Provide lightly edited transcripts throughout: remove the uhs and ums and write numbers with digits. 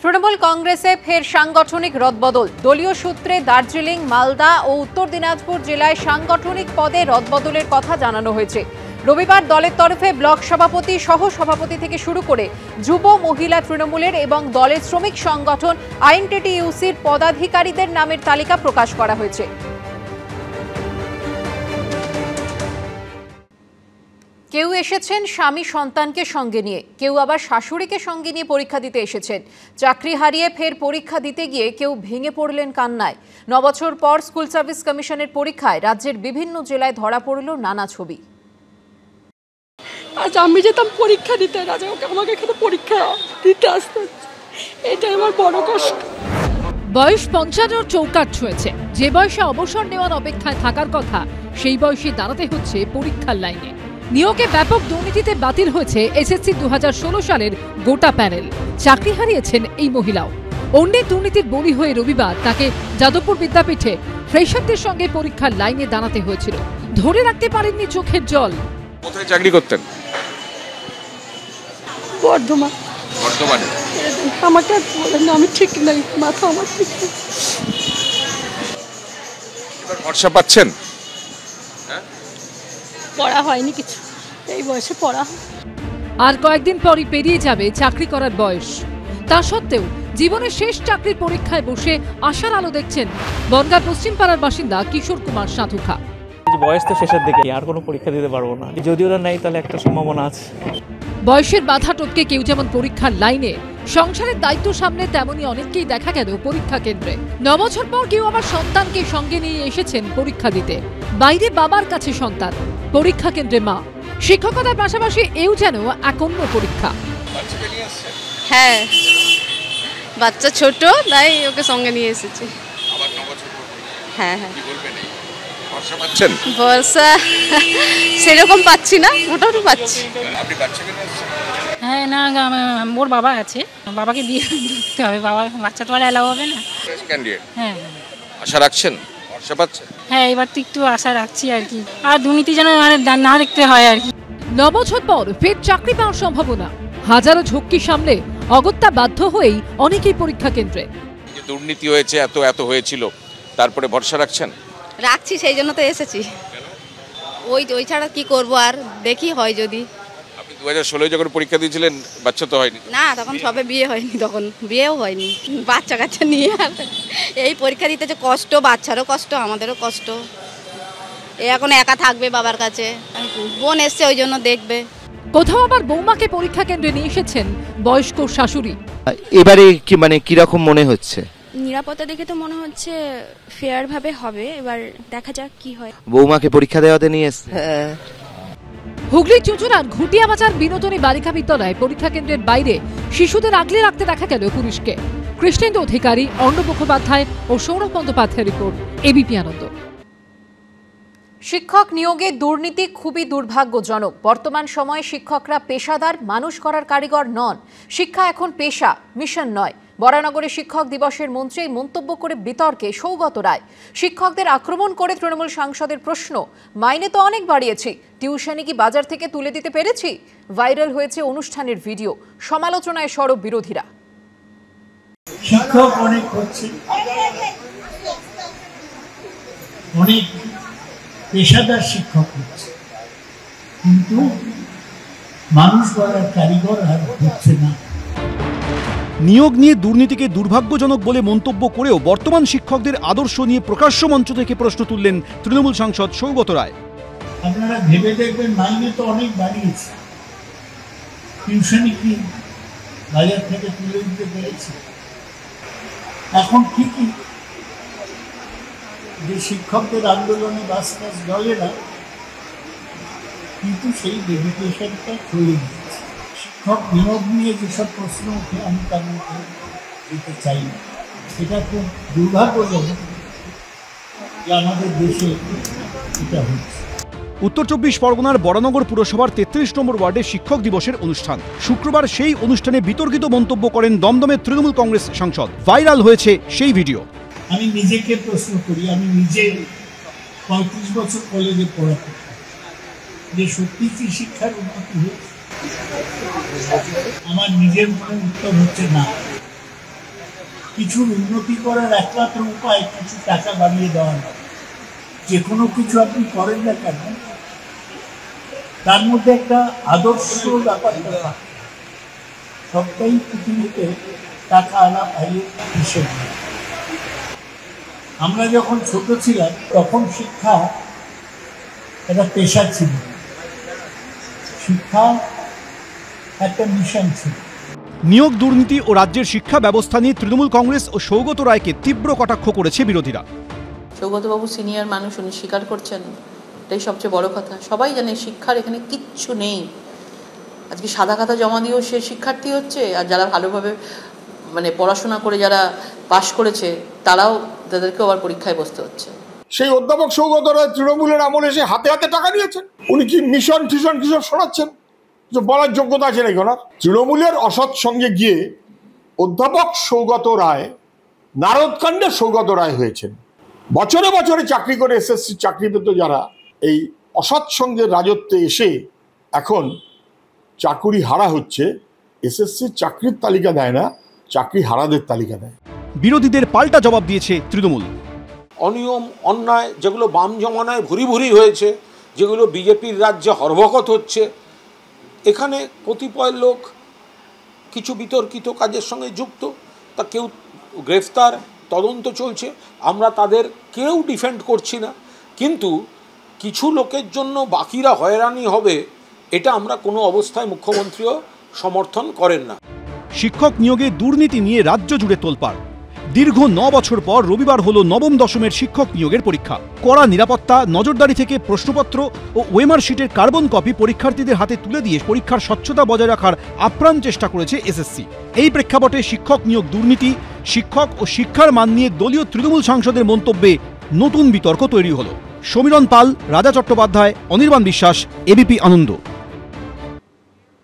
তৃণমূল কংগ্রেসে ফের সাংগঠনিক রদবদল। দলীয় সূত্রে দার্জিলিং, মালদা ও উত্তর দিনাজপুর জেলায় সাংগঠনিক পদে রদবদলের কথা জানানো হয়েছে। রবিবার দলের তরফে ব্লক সভাপতি, সহ সভাপতি থেকে শুরু করে যুব মহিলা তৃণমূলের এবং দলের শ্রমিক সংগঠন আইএনটিটিইউসির পদাধিকারীদের নামের তালিকা প্রকাশ করা হয়েছে। কেউ এসেছেন স্বামী সন্তানকে সঙ্গে নিয়ে, কেউ আবার শাশুড়িকে সঙ্গে নিয়ে পরীক্ষা দিতে এসেছেন। চাকরি হারিয়ে ফের পরীক্ষা দিতে গিয়ে কেউ ভেঙে পড়লেন কান্নায়। 9 বছর পর স্কুল সার্ভিস কমিশনের পরীক্ষায় রাজ্যের বিভিন্ন জেলায় ধরা পড়ল নানা ছবি। আজ আমি যেতাম পরীক্ষা দিতে, আমাকে এখানে পরীক্ষা দিতে আসতে, এটা আমার বড় কষ্ট। বয়স 55 চৌকাঠ ছুঁয়েছে। যে বয়সে অবসর নেওয়ার অপেক্ষায় থাকার কথা, সেই বয়সে দাঁড়াতে হচ্ছে পরীক্ষার লাইনে। নিয়োগে ব্যাপক দুর্নীতিতে বাতিল হয়েছে এসএসসি 2016 সালের গোটা প্যানেল। চাকরি হারিয়েছেন এই মহিলাও। অন্য দুর্নীতির বলি হয়ে রবিবার তাকে যাদবপুর বিদ্যাপীঠে ফ্রেশারদের সঙ্গে পরীক্ষার লাইনে দাঁড়াতে হয়েছিল। ধরে রাখতে পারেননি চোখের জল। কোথায় চাকরি করতেন? বর্ধমানে। আমাকে বলেন না, আমি ঠিক নাই, মাথা আমার ঠিক নেই। এবার ভরসা পাচ্ছেন? পড়া হয়নি কিছু, এই বয়সে পড়া। আর কয়েকদিন পরই পেরিয়ে যাবে চাকরি করার বয়স। তা সত্ত্বেও জীবনের শেষ চাকরির পরীক্ষায় বসে আশার আলো দেখছেন বনগাঁ পশ্চিম পাড়ার বাসিন্দা কিশোর কুমার সাধুখা। বয়স তো শেষের দিকে, আর কোনো পরীক্ষা দিতে পারবো না। যদি ওরা নেই তাহলে একটা সম্ভাবনা আছে। বয়সের বাধা টপকে কেউ যেমন পরীক্ষার লাইনে, সংসারের দায়িত্ব সামনে তেমনই অনেককেই দেখা গেল পরীক্ষা কেন্দ্রে। 9 বছর পর কেউ আবার সন্তানকে সঙ্গে নিয়ে এসেছেন পরীক্ষা দিতে। বাইরে বাবার কাছে সন্তান, পরীক্ষা কেন্দ্রে মা। শিক্ষকতার পাশাপাশি এও যেন এক অন্য পরীক্ষা। হ্যাঁ, বাচ্চা ছোট, তাই ওকে সঙ্গে নিয়ে এসেছি। হ্যাঁ হ্যাঁ। ভরসা পাচ্ছেন? ভরসা সেরকম পাচ্ছি না, মোটামুটি পাচ্ছি। আপনি বাচ্চাকে নিয়ে আসছেন? হ্যাঁ, না ওর বাবা আছে, বাবাকে দিয়ে দিতে হবে। বাবা বাচ্চা তো আর এলাও হবে না। হ্যাঁ, আশা রাখছেন? ভরসা পাচ্ছেন? হ্যাঁ, এবার তো একটু আশা রাখছি আর কি। আর দুর্নীতি যেন না দেখতে হয় আর কি। 9 বছর পর ফের চাকরি পাওয়ার সম্ভাবনা। হাজারো ঝক্কি সামলে অগত্যা বাধ্য হয়েই অনেকেই পরীক্ষা কেন্দ্রে। দুর্নীতি হয়েছে, এত হয়েছিল, তারপরে ভরসা রাখছেন? রাখছি, সেই জন্য তো এসেছি। ওই ছাড়া কি করব, আর দেখি হয় যদি। আপনি 2016 যখন পরীক্ষা দিয়েছিলেন, বাচ্চা তো হয়নি? না, তখন সবে বিয়ে হয়নি, তখন বিয়েও হয়নি। বাচ্চা কাচ্চা নিয়ে এই পরীক্ষা দিতে যে কষ্ট, বাচ্চারও কষ্ট, আমাদেরও কষ্ট। এখন একা থাকবে বাবার কাছে, বোন এসছে ওই জন্য দেখবে। কোথাও আবার বৌমাকে পরীক্ষা কেন্দ্রে নিয়ে এসেছেন বয়স্ক শাশুড়ি। এবারে কি কিরকম মনে হচ্ছে? নিরাপত্তা দেখে তো মনে হচ্ছে ফেয়ার ভাবে হবে, এবার দেখা যাক কি হয়। বৌমাকে পরীক্ষা দেওয়াতে নিয়ে এসছে। হুগলির চুঁচুড়ার ঘুটিয়াবাজার বিনোদনী বালিকা বিদ্যালয়ে পরীক্ষা কেন্দ্রের বাইরে শিশুদের আগলে রাখতে দেখা গেল পুলিশকে। কৃষ্ণেন্দু অধিকারী, অর্ণব মুখোপাধ্যায় ও সৌরভ বন্দ্যোপাধ্যায়ের রিপোর্ট, এবিপি আনন্দ। শিক্ষক নিয়োগে দুর্নীতি খুবই দুর্ভাগ্যজনক। বর্তমান সময়ে শিক্ষকরা পেশাদার, মানুষ করার কারিগর নন। শিক্ষা এখন পেশা, মিশন নয়। বরানগরে শিক্ষক দিবসের মঞ্চে মন্তব্য করে বিতর্কে সৌগত রায়। শিক্ষকদের আক্রমণ করে তৃণমূল সাংসদের প্রশ্ন, মাইনে তো অনেক বাড়িয়েছি, টিউশনি কি বাজার থেকে তুলে দিতে পেরেছি? ভাইরাল হয়েছে অনুষ্ঠানের ভিডিও। সমালোচনায় সরব বিরোধীরা। শিক্ষক অনেক হচ্ছে, অনেক পেশাদার শিক্ষক হচ্ছে, কিন্তু মানুষ গড়ার কারিগর আর হচ্ছে না। নিয়োগ নিয়ে দুর্নীতিকে দুর্ভাগ্যজনক বলে মন্তব্য করেও বর্তমান শিক্ষকদের আদর্শ নিয়ে প্রকাশ্য মঞ্চ থেকে প্রশ্ন তুললেন তৃণমূল সাংসদ সৌগত রায়। আপনারা ভেবে দেখবেন, মাইনে তো অনেক বাড়িয়েছে, টিউশনি কি বাজার থেকে তুলে দিতে পেরেছে? এখন ঠিকই যে শিক্ষকদের আন্দোলনে বাস চলে না, কিন্তু সেই ডেডিকেশনটা চলে গিয়েছে। শিক্ষক নিয়োগ নিয়ে যেসব প্রশ্ন উঠে, আমি তার মধ্যে দিতে চাই না। এটা খুব দুর্ভাগ্যজনক যে আমাদের দেশে এটা হচ্ছে। উত্তর 24 পরগনার বরানগর পুরসভার 33 নম্বর ওয়ার্ডে শিক্ষক দিবসের অনুষ্ঠান। শুক্রবার সেই অনুষ্ঠানে বিতর্কিত মন্তব্য করেন দমদমের তৃণমূল কংগ্রেস সাংসদ। ভাইরাল হয়েছে সেই ভিডিও। আমি নিজেকে প্রশ্ন করি, আমি নিজে 35 বছর কলেজে পড়াতে, যে সত্যি কি শিক্ষার উন্নতি হয়েছে? আমার নিজের মনে উত্তর হচ্ছে না। কিছু উন্নতি করার একমাত্র উপায় কিছু টাকা বাড়িয়ে দেওয়া নয়। যে কোনো কিছু আপনি করেন না কেন তার মধ্যে একটা আদর্শ ব্যাপারটা থাকে। সবটাই পৃথিবীতে টাকা আনা আয়ের হিসেব নেই। আমরা যখন ছোট ছিলাম তখন শিক্ষা একটা পেশা ছিল, শিক্ষা একটা মিশন ছিল। নিয়োগ দুর্নীতি ও রাজ্যের শিক্ষা ব্যবস্থা নিয়ে তৃণমূল কংগ্রেস ও সৌগত রায়কে তীব্র কটাক্ষ করেছে বিরোধীরা। সৌগতবাবু সিনিয়র মানুষ, উনি স্বীকার করছেন, এটাই সবচেয়ে বড় কথা। সবাই জানে শিক্ষার এখানে কিচ্ছু নেই। আজকে সাদা খাতা জমা দিয়েও সে শিক্ষার্থী হচ্ছে, আর যারা ভালোভাবে পড়াশোনা করে যারা পাশ করেছে তাদেরকেও আবার পরীক্ষায় বসতে হচ্ছে। সেই অধ্যাপক সৌগত রায় তৃণমূলের আমলে এসে হাতে হাতে টাকা নিয়েছেন। উনি কি মিশন টিশন কিসব শোনাচ্ছেন যে বলার যোগ্যতা আছে নাকি ওনার? তৃণমূলের অসৎ সঙ্গে গিয়ে অধ্যাপক সৌগত রায় নারদকাণ্ডের সৌগত রায় হয়েছেন। বছরে বছরে চাকরি করে এসএসসি চাকরি পেত যারা, এই অসৎ সঙ্গের রাজত্বে এসে এখন চাকুরি হারা হচ্ছে। এসএসসি চাকরির তালিকা দেয় না, চাকরি হারাদের তালিকা দেয়। বিরোধীদের পাল্টা জবাব দিয়েছে তৃণমূল। অনিয়ম অন্যায় যেগুলো বাম জমানায় ভুরি ভুরি হয়েছে, যেগুলো বিজেপির রাজ্যে হরভকত হচ্ছে, এখানে কতিপয় লোক কিছু বিতর্কিত কাজের সঙ্গে যুক্ত, তা কেউ গ্রেফতার, তদন্ত চলছে। আমরা তাদের কেউ ডিফেন্ড করছি না, কিন্তু কিছু লোকের জন্য বাকিরা হয়রানি হবে এটা আমরা কোনো অবস্থায় মুখ্যমন্ত্রীও সমর্থন করেন না। শিক্ষক নিয়োগে দুর্নীতি নিয়ে রাজ্য জুড়ে তোলপাড়। দীর্ঘ 9 বছর পর রবিবার হলো নবম দশমের শিক্ষক নিয়োগের পরীক্ষা। কড়া নিরাপত্তা, নজরদারি থেকে প্রশ্নপত্র ও ওয়েমার শিটের কার্বন কপি পরীক্ষার্থীদের হাতে তুলে দিয়ে পরীক্ষার স্বচ্ছতা বজায় রাখার আপ্রাণ চেষ্টা করেছে এসএসসি। এই প্রেক্ষাপটে শিক্ষক নিয়োগ দুর্নীতি, শিক্ষক ও শিক্ষার মান নিয়ে দলীয় তৃণমূল সাংসদের মন্তব্যে নতুন বিতর্ক তৈরি হলো। সমীরণ পাল, রাজা চট্টোপাধ্যায়, অনির্বাণ বিশ্বাস, এবিপি আনন্দ।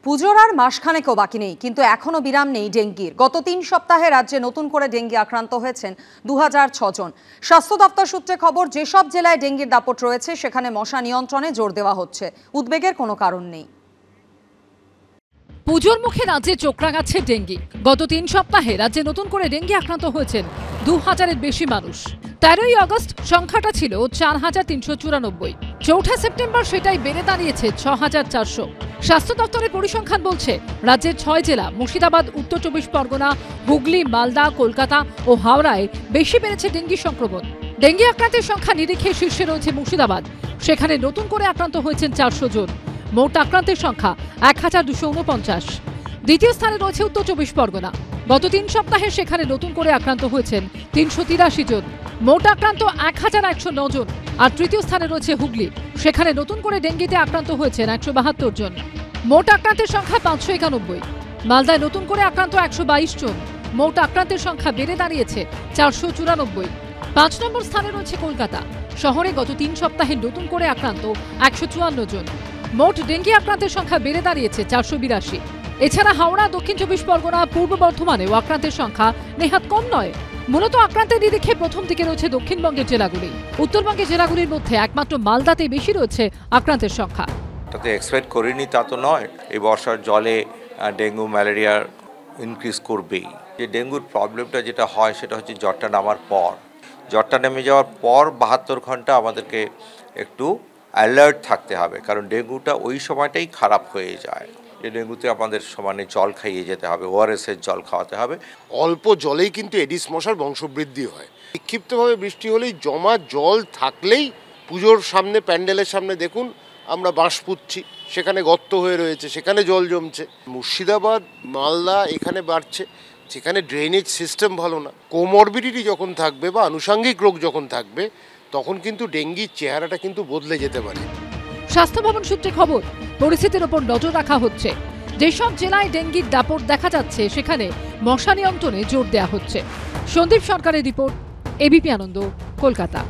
পুজোর আর মাসখানেকও বাকি নেই, কিন্তু এখনো বিরাম নেই ডেঙ্গির। গত 3 সপ্তাহে রাজ্যে নতুন করে ডেঙ্গি আক্রান্ত হয়েছেন 2006 জন। স্বাস্থ্য দপ্তর সূত্রে খবর, যেসব জেলায় ডেঙ্গির দাপট রয়েছে সেখানে মশা নিয়ন্ত্রণে জোর দেওয়া হচ্ছে। উদ্বেগের কোনো কারণ নেই। পুজোর মুখে রাজ্যে চোখ রাঙাচ্ছে ডেঙ্গি। গত 3 সপ্তাহে রাজ্যে নতুন করে ডেঙ্গি আক্রান্ত হয়েছেন 2000-এর বেশি মানুষ। 13ই আগস্ট সংখ্যাটা ছিল 4394। 4 সেপ্টেম্বর সেটাই বেড়ে দাঁড়িয়েছে 6400। স্বাস্থ্য দপ্তরের পরিসংখ্যান বলছে, রাজ্যের 6 জেলা মুর্শিদাবাদ, উত্তর 24 পরগনা, হুগলি, মালদা, কলকাতা ও হাওড়ায় বেশি বেড়েছে ডেঙ্গি সংক্রমণ। ডেঙ্গি আক্রান্তের সংখ্যা নিরিখে শীর্ষে রয়েছে মুর্শিদাবাদ। সেখানে নতুন করে আক্রান্ত হয়েছেন 400 জন। মোট আক্রান্তের সংখ্যা 1249। দ্বিতীয় স্থানে রয়েছে উত্তর 24 পরগনা। গত 3 সপ্তাহে সেখানে নতুন করে আক্রান্ত হয়েছেন 383 জন। মোট আক্রান্ত 1109 জন। আর তৃতীয় স্থানে রয়েছে হুগলি। সেখানে নতুন করে ডেঙ্গিতে আক্রান্ত হয়েছেন 172 জন। মোট আক্রান্তের সংখ্যা 591। মালদায় নতুন করে আক্রান্ত 122 জন। মোট আক্রান্তের সংখ্যা বেড়ে দাঁড়িয়েছে 494। 5 নম্বর স্থানে রয়েছে কলকাতা। শহরে গত 3 সপ্তাহে নতুন করে আক্রান্ত 154 জন। মোট ডেঙ্গি আক্রান্তের সংখ্যা বেড়ে দাঁড়িয়েছে 482। এছাড়া হাওড়া, দক্ষিণ 24 পরগনা, পূর্ব বর্ধমানেও আক্রান্তের সংখ্যা নেহাত কম নয়। মূলত আক্রান্তের নিরিখে প্রথম দিকে রয়েছে দক্ষিণবঙ্গের জেলাগুলি। উত্তরবঙ্গের জেলাগুলির মধ্যে একমাত্র মালদাতে বেশি রয়েছে আক্রান্তের সংখ্যা। তাতে এক্সপেক্ট করিনি তা তো নয়, এই বর্ষার জলে ডেঙ্গু ম্যালেরিয়ার ইনক্রিজ করবেই। যে ডেঙ্গুর প্রবলেমটা যেটা হয় সেটা হচ্ছে জ্বরটা নামার পর। জ্বরটা নেমে যাওয়ার পর 72 ঘন্টা আমাদেরকে একটু অ্যালার্ট থাকতে হবে, কারণ ডেঙ্গুটা ওই সময়টাই খারাপ হয়ে যায়। যে ডেঙ্গুতে আমাদের সমানে জল খাইয়ে যেতে হবে, ওআরএসের জল খাওয়াতে হবে। অল্প জলেই কিন্তু এডিস মশার বংশবৃদ্ধি হয়। বিক্ষিপ্তভাবে বৃষ্টি হলেই, জমা জল থাকলেই, পুজোর সামনে প্যান্ডেলের সামনে দেখুন আমরা বাঁশ পুঁতছি, সেখানে গর্ত হয়ে রয়েছে, সেখানে জল জমছে। মুর্শিদাবাদ, মালদা এখানে বাড়ছে, সেখানে ড্রেনেজ সিস্টেম ভালো না। কোমরবিডিটি যখন থাকবে বা আনুষঙ্গিক রোগ যখন থাকবে, তখন কিন্তু ডেঙ্গির চেহারাটা কিন্তু বদলে যেতে পারে। স্বাস্থ্য ভবন সূত্রে খবর, পরিস্থিতির ওপর নজর রাখা হচ্ছে। যেসব জেলায় ডেঙ্গির দাপট দেখা যাচ্ছে সেখানে মশা নিয়ন্ত্রণে জোর দেওয়া হচ্ছে। সন্দীপ সরকারের রিপোর্ট, এবিপি আনন্দ, কলকাতা।